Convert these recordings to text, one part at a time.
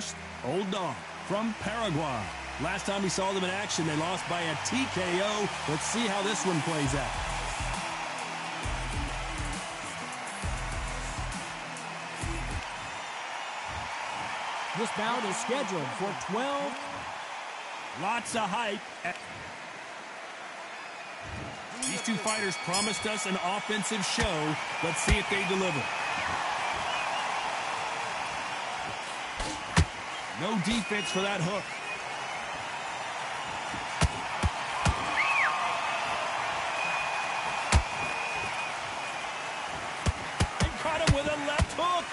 first, Old Dog from Paraguay. Last time we saw them in action, they lost by a TKO. Let's see how this one plays out. This bout is scheduled for 12. Lots of hype. These two fighters promised us an offensive show. Let's see if they deliver. No defense for that hook. And caught him with a left hook.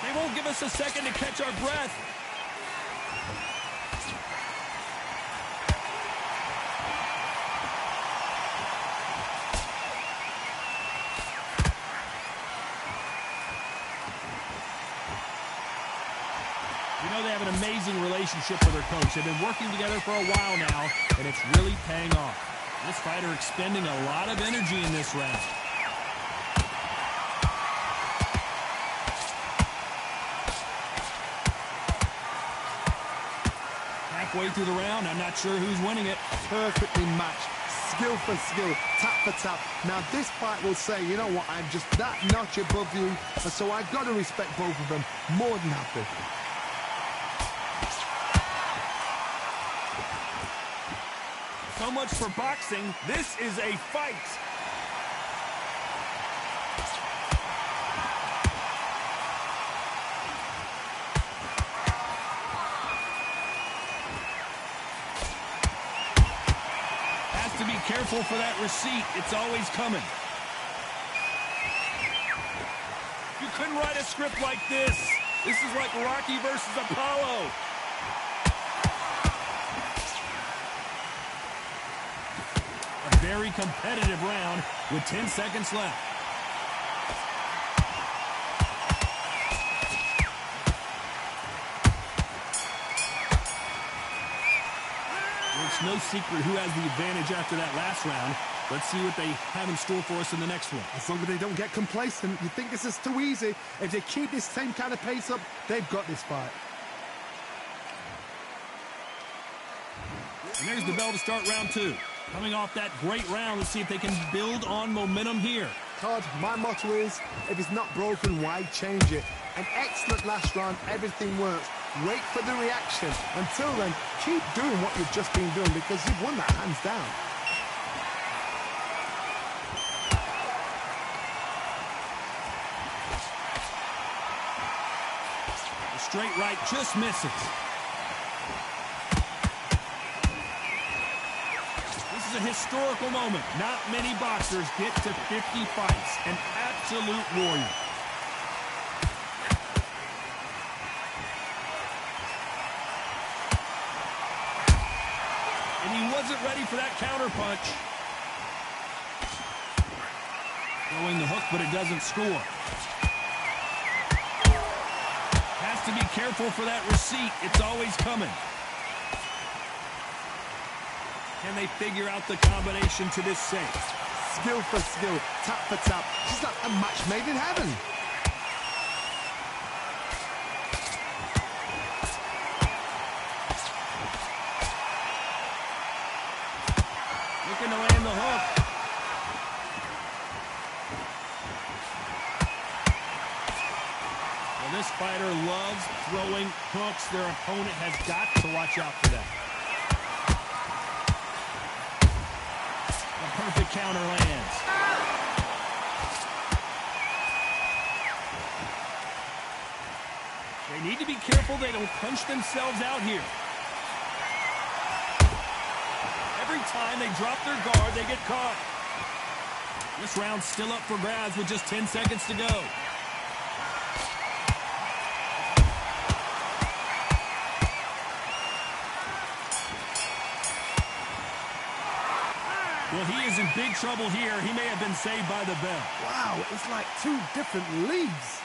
They won't give us a second to catch our breath. You know, they have an amazing relationship with their coach. They've been working together for a while now, and it's really paying off. This fighter expending a lot of energy in this round. Halfway through the round, I'm not sure who's winning it. Perfectly matched. Skill for skill, tap for tap. Now this fight will say, you know what, I'm just that notch above you, and so I've got to respect both of them. More than happy. So much for boxing. This is a fight. Has to be careful for that receipt. It's always coming. You couldn't write a script like this. This is like Rocky versus Apollo. Very competitive round with 10 seconds left. It's no secret who has the advantage after that last round. Let's see what they have in store for us in the next one. As long as they don't get complacent, you think this is too easy. If they keep this same kind of pace up, they've got this fight. And there's the bell to start round two. Coming off that great round, let's see if they can build on momentum here. Todd, my motto is, if it's not broken, why change it? An excellent last round, everything works. Wait for the reaction. Until then, keep doing what you've just been doing because you've won that hands down. The straight right just misses. A historical moment. Not many boxers get to 50 fights. An absolute warrior. And he wasn't ready for that counter punch. Throwing the hook, but it doesn't score. Has to be careful for that receipt. It's always coming. Can they figure out the combination to this safe? Skill for skill, tap for tap. She's like a match made in heaven. Looking to land the hook. Well, this fighter loves throwing hooks. Their opponent has got to watch out for that. Perfect counter lands. They need to be careful they don't punch themselves out here. Every time they drop their guard, they get caught. This round's still up for grabs with just 10 seconds to go. Well, he is in big trouble here. He may have been saved by the bell. Wow, it's like two different leagues.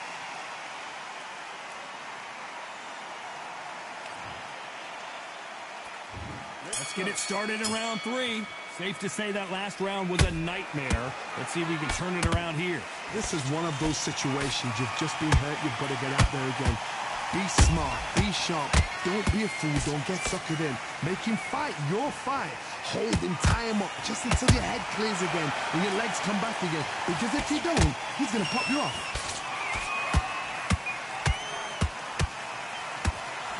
Let's get it started in round three. Safe to say that last round was a nightmare. Let's see if he can turn it around here. This is one of those situations. You've just been hurt. You've got to get out there again. Be smart. Be sharp. Don't be a fool. Don't get suckered in. Make him fight your fight. Hold him. Tie him up just until your head clears again and your legs come back again. Because if you don't, he's going to pop you off.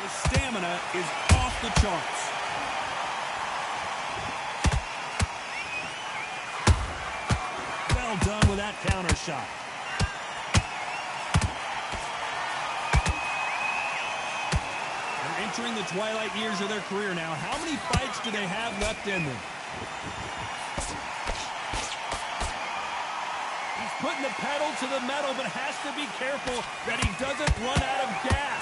His stamina is off the charts. Well done with that counter shot. They're entering the twilight years of their career now. How many fights do they have left in them? He's putting the pedal to the metal, but has to be careful that he doesn't run out of gas.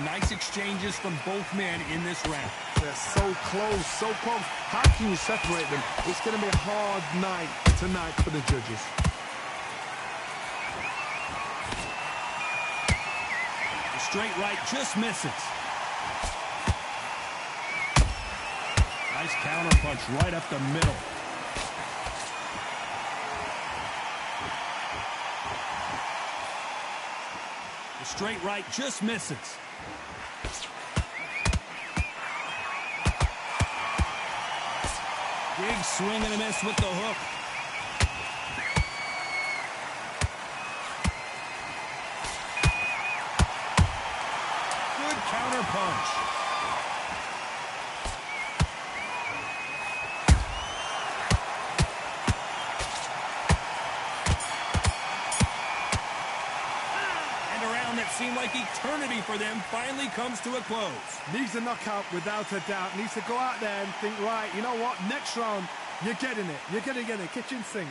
Nice exchanges from both men in this round. They're so close, so close. How can you separate them? It's going to be a hard night tonight for the judges. The straight right just misses. Nice counter punch right up the middle. The straight right just misses. Big swing and a miss with the hook. Good counter punch. And a round that seemed like eternity for them finally comes to a close. Needs a knockout without a doubt. Needs to go out there and think, right, you know what? Next round, you're getting it. You're going to get it. Kitchen sink.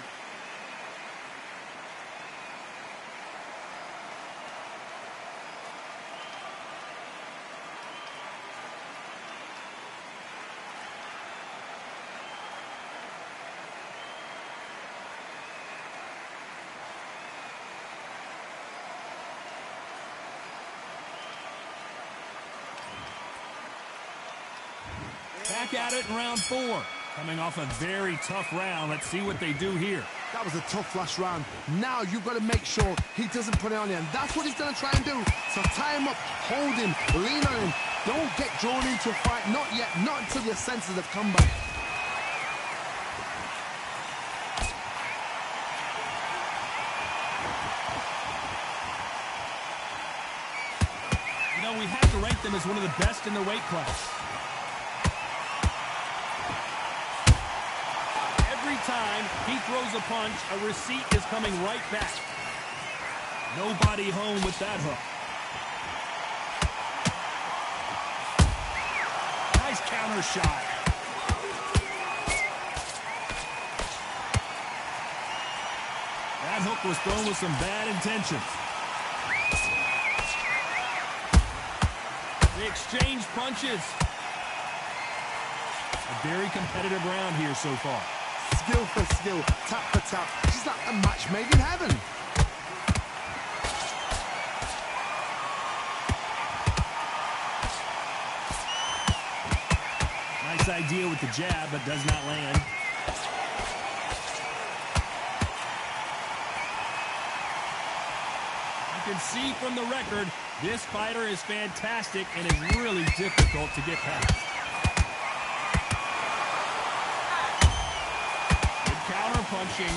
Back at it in round 4. Coming off a very tough round. Let's see what they do here. That was a tough last round. Now you've got to make sure he doesn't put it on you. And that's what he's going to try and do. So tie him up, hold him, lean on him. Don't get drawn into a fight. Not yet. Not until your senses have come back. You know, we have to rank them as one of the best in their weight class. Every time he throws a punch, a receipt is coming right back. Nobody home with that hook. Nice counter shot. That hook was thrown with some bad intentions. They exchange punches. A very competitive round here so far. Skill for skill, tap for tap. It's like a match made in heaven. Nice idea with the jab, but does not land. You can see from the record, this fighter is fantastic and is really difficult to get past. Counter punching.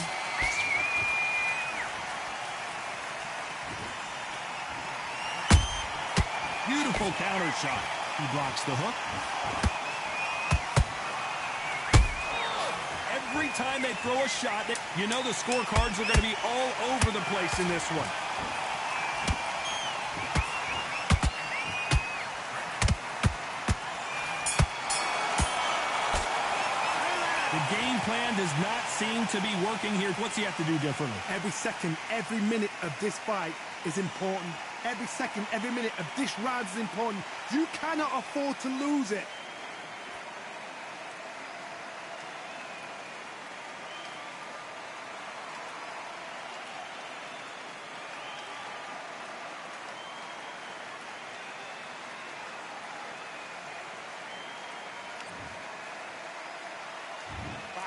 Beautiful counter shot. He blocks the hook. Every time they throw a shot, you know the scorecards are going to be all over the place in this one. The game plan does not seem to be working here. What's he have to do differently? Every second, every minute of this fight is important. Every second, every minute of this round is important. You cannot afford to lose it.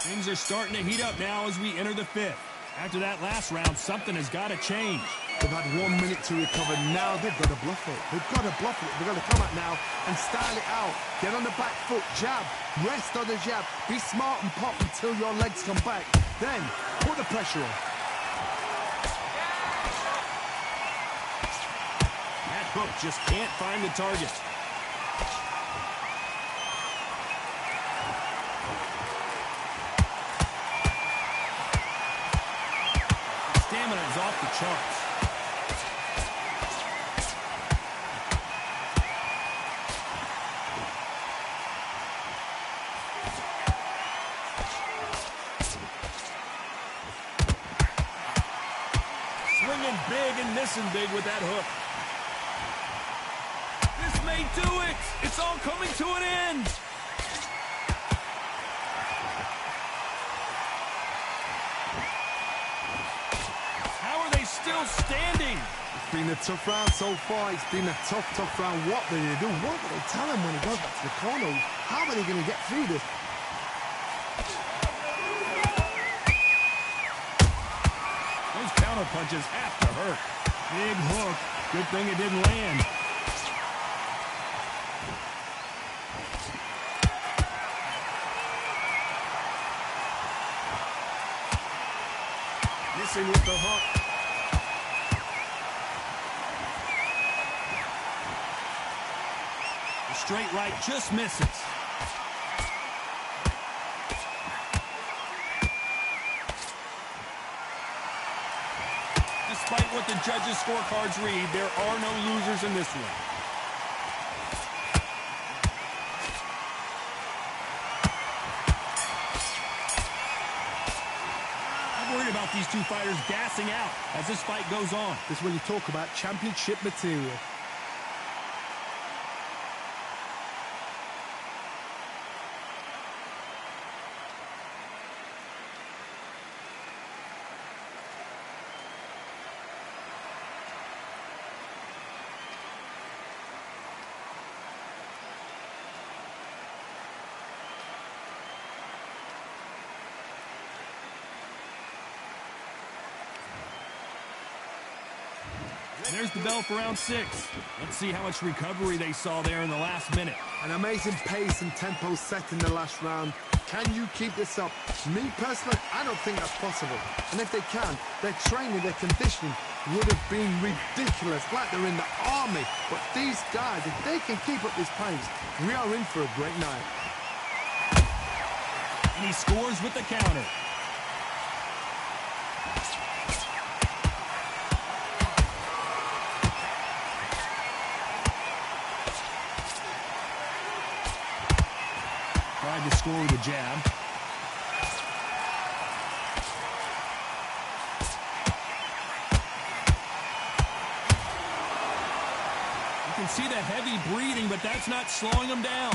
Things are starting to heat up now as we enter the fifth. After that last round, something has got to change. They've had 1 minute to recover. Now they've got to bluff it. They've got to bluff it. They've got to come out now and style it out. Get on the back foot, jab, rest on the jab. Be smart and pop until your legs come back. Then put the pressure on. That hook just can't find the target. Stamina is off the charts. Swinging big and missing big with that hook. This may do it. It's all coming to an end. How are they still standing? It's been a tough round so far. It's been a tough round. What do they do? What do they tell him when he goes back to the corner? How are they going to get through this? Those counter punches have to hurt. Big hook. Good thing it didn't land. Missing with the hook. The straight right just misses. Despite what the judges' scorecards read, there are no losers in this one. I'm worried about these two fighters gassing out as this fight goes on. This is when you talk about championship material. There's the bell for round 6. Let's see how much recovery they saw there in the last minute. An amazing pace and tempo set in the last round. Can you keep this up? Me personally, I don't think that's possible. And if they can, their training, their conditioning would have been ridiculous, like they're in the army. But these guys, if they can keep up this pace, we are in for a great night. And he scores with the counter. Tried to score with a jab. You can see the heavy breathing, but that's not slowing him down.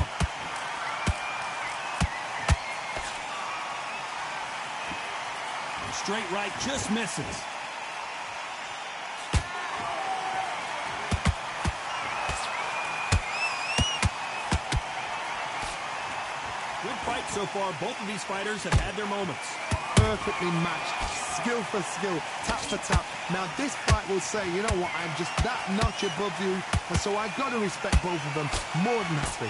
Straight right just misses. Good fight so far. Both of these fighters have had their moments. Perfectly matched, skill for skill, tap for tap. Now this fight will say, you know what, I'm just that notch above you, and so I've got to respect both of them. More than happy.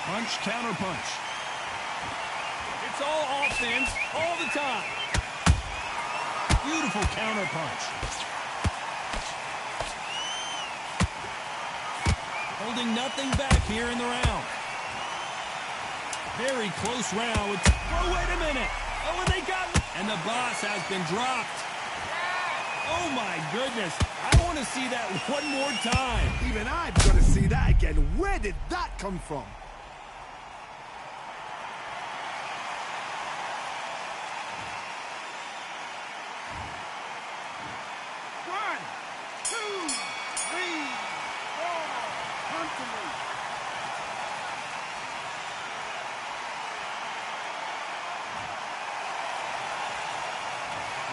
Punch, counter punch. It's all offense, all the time. Beautiful counter punch. Holding nothing back here in the round. Very close round. Oh, wait a minute. Oh, and they got it. And the boss has been dropped. Oh, my goodness. I want to see that one more time. Even I've got to see that again. Where did that come from?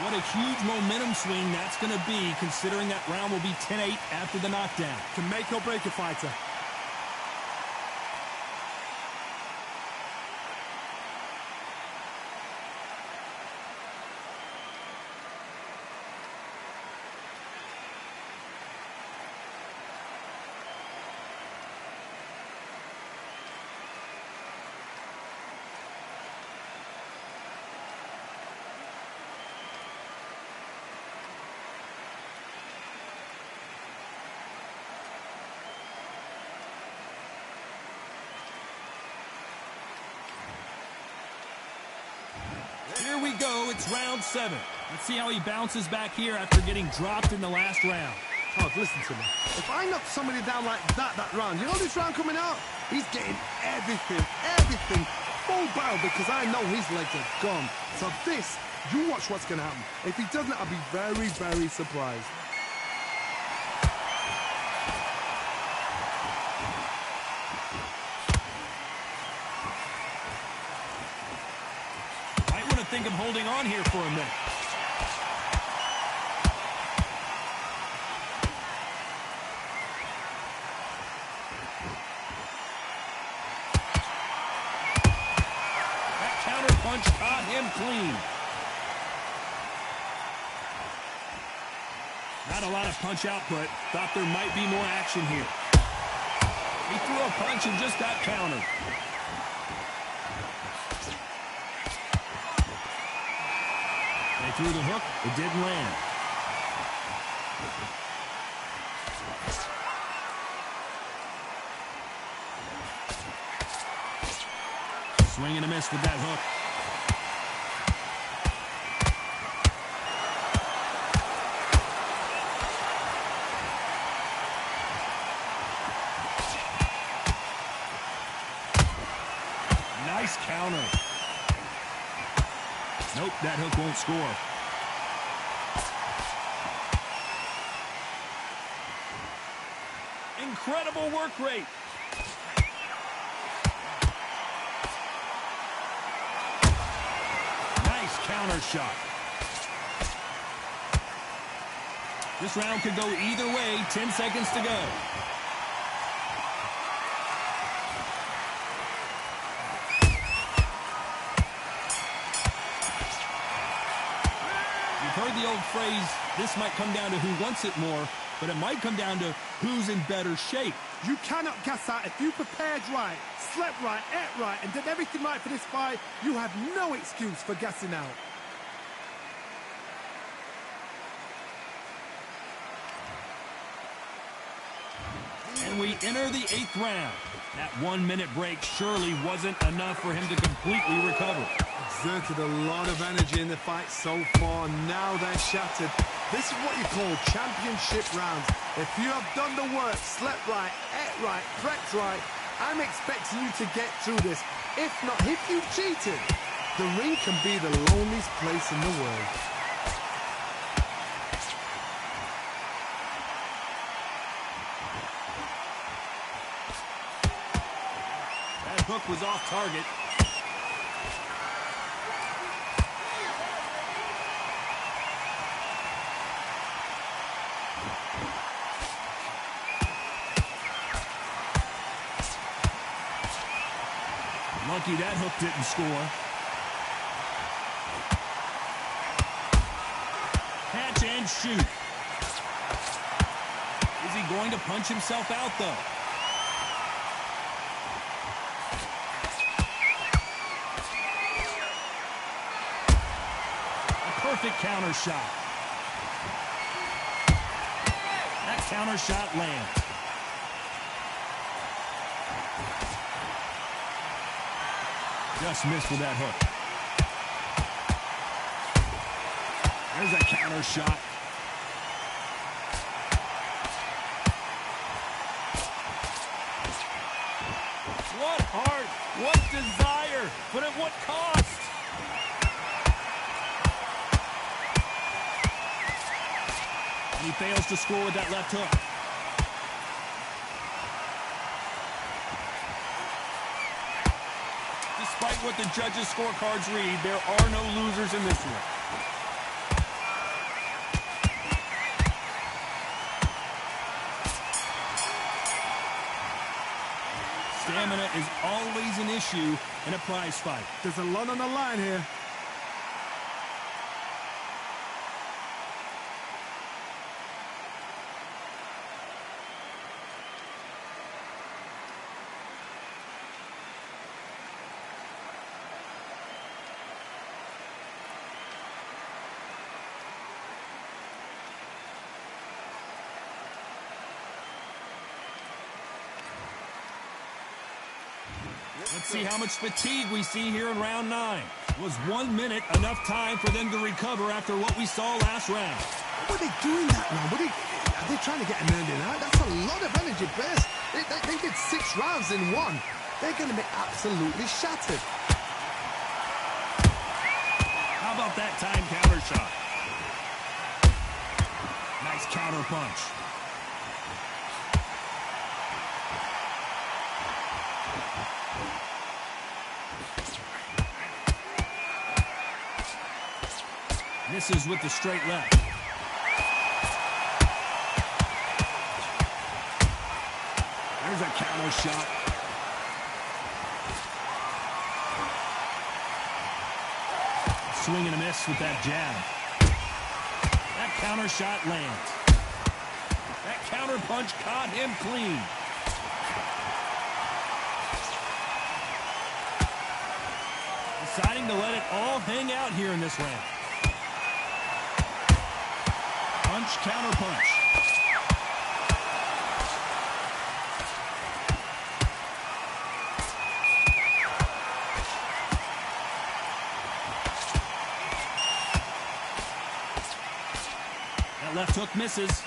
What a huge momentum swing that's going to be, considering that round will be 10-8 after the knockdown. Can make or break a fighter. Here we go, it's round 7. Let's see how he bounces back here after getting dropped in the last round. Oh, listen to me. If I knock somebody down like that round, you know this round coming out? He's getting everything full barrel because I know his legs are gone. So this, you watch what's going to happen. If he doesn't, I'll be very, very surprised. Think of holding on here for a minute. That counter punch caught him clean. Not a lot of punch output. Thought there might be more action here. He threw a punch and just got countered. Through the hook, it didn't land. Swing and a miss with that hook. Nice counter. Nope, that hook won't score. Incredible work rate. Nice counter shot. This round could go either way. 10 seconds to go. Heard the old phrase, this might come down to who wants it more, but it might come down to who's in better shape. You cannot gas out. If you prepared right, slept right, ate right, and did everything right for this fight, you have no excuse for gassing out. And we enter the 8th round. That 1-minute break surely wasn't enough for him to completely recover. Exerted a lot of energy in the fight so far. Now they're shattered. This is what you call championship rounds. If you have done the work, slept right, ate right, prepped right, I'm expecting you to get through this. If not, if you cheated, the ring can be the loneliest place in the world. That hook was off target. Lucky that hook didn't score. Catch and shoot. Is he going to punch himself out, though? A perfect counter shot. That counter shot lands. Just missed with that hook. There's a counter shot. What heart, what desire, but at what cost? And he fails to score with that left hook. Despite what the judges' scorecards read, there are no losers in this one. Stamina is always an issue in a prize fight. There's a lot on the line here. Let's see how much fatigue we see here in round 9. Was 1 minute enough time for them to recover after what we saw last round? What are they doing that round? Are they trying to get an earning out? That's a lot of energy burst. They did 6 rounds in 1. They're going to be absolutely shattered. How about that time counter shot? Nice counter punch. Misses with the straight left. There's a counter shot. Swing and a miss with that jab. That counter shot lands. That counter punch caught him clean. Deciding to let it all hang out here in this round. Punch, counter punch. That left hook misses.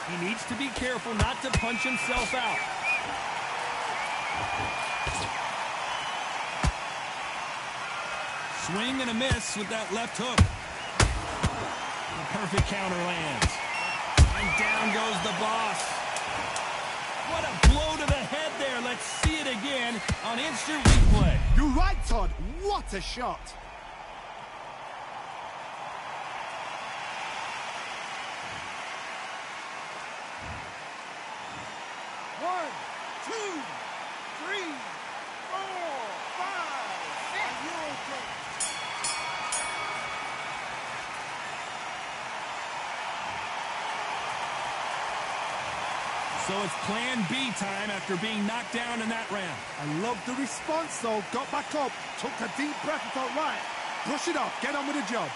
He needs to be careful not to punch himself out. Swing and a miss with that left hook. The perfect counter lands. And down goes the boss. What a blow to the head there. Let's see it again on instant replay. You're right, Todd. What a shot. One, two, three, four, five, six. Are you okay? So it's plan B time after being knocked down in that round. I love the response, though. Got back up, took a deep breath and thought, right, brush it off, get on with the job.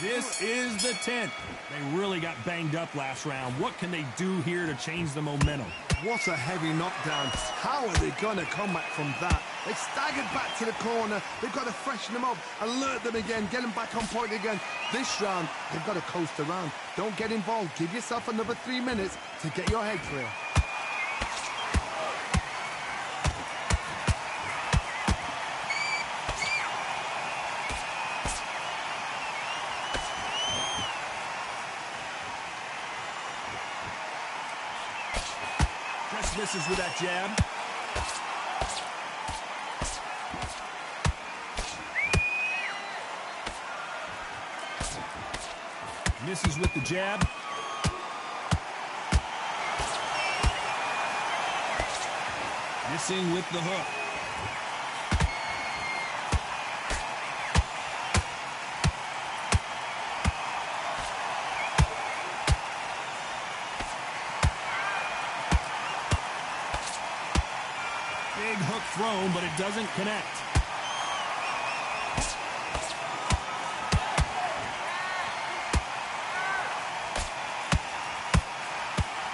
This is the 10th. They really got banged up last round. What can they do here to change the momentum? What a heavy knockdown. How are they going to come back from that? They staggered back to the corner. They've got to freshen them up, alert them again, get them back on point again. This round, they've got to coast around. Don't get involved. Give yourself another 3 minutes to get your head clear. Just misses with that jab. Misses with the jab. Missing with the hook. Big hook thrown, but it doesn't connect.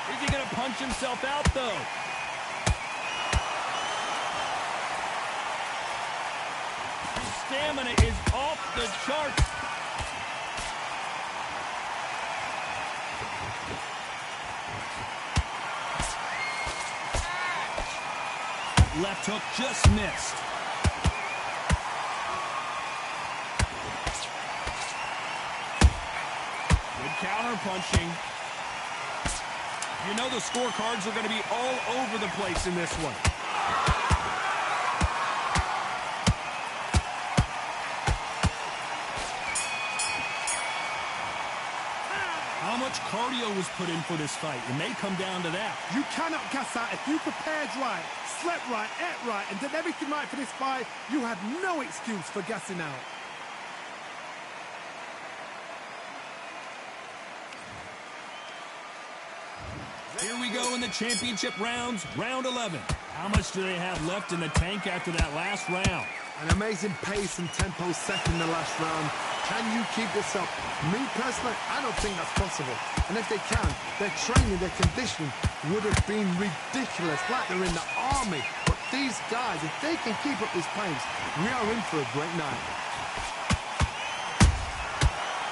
Is he going to punch himself out, though? His stamina is off the charts. Left hook just missed. Good counter punching. You know the scorecards are going to be all over the place in this one. much cardio was put in for this fight. It may come down to that. You cannot gas out. If you prepared right, slept right, ate right, and did everything right for this fight, you have no excuse for gassing out. Here we go in the championship rounds, round 11. How much do they have left in the tank after that last round? An amazing pace and tempo set in the last round. Can you keep this up? Me personally, I don't think that's possible. And if they can, their training, their conditioning would have been ridiculous, like they're in the army. But these guys, if they can keep up this pace, we are in for a great night.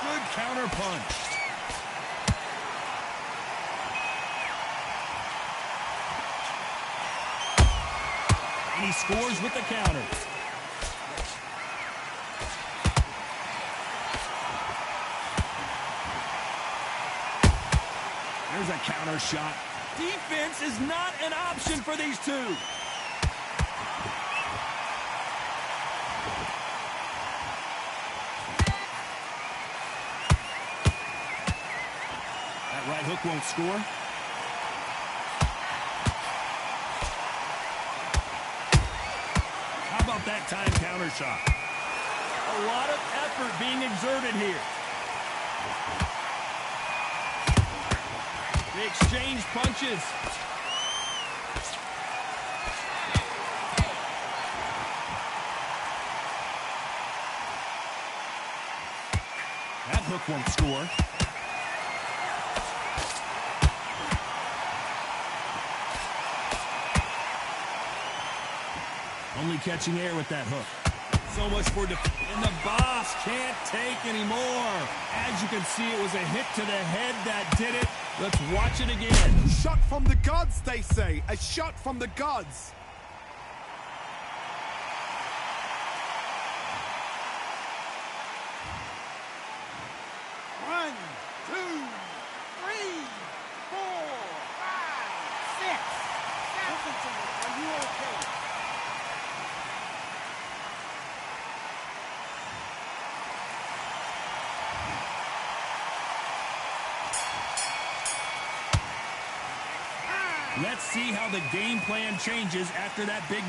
Good counter punch. And he scores with the counter. There's a counter shot. Defense is not an option for these two. That right hook won't score. How about that time counter shot? A lot of effort being exerted here. They exchange punches. That hook won't score. Only catching air with that hook. So much for and the boss can't take anymore. As you can see, it was a hit to the head that did it. Let's watch it again. Shot from the gods, they say. A shot from the gods. One, two, three, 4, 5, 6. Listen to me. Are you okay? Let's see how the game plan changes after that big